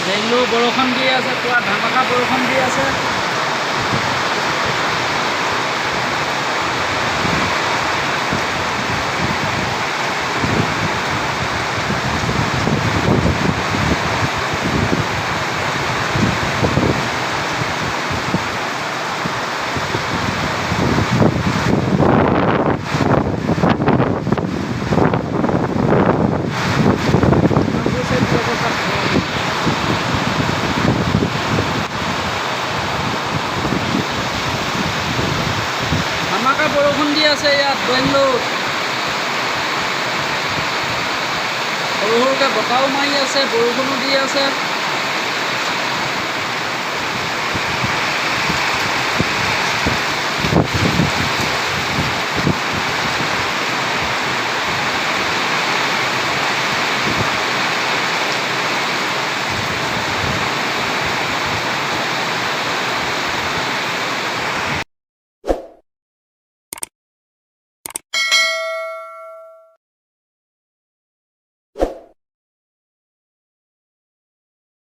বেংগলোৰ বৰষুণ দি আছে, পুৰা ধামাকা বৰষুণ দি আছে। ধামাকা বৰষুণ দি আছে ইয়াত বেংগলোৰ। সৰু সৰুকৈ বতাহও মাৰি আছে, বৰষুণো দি আছে।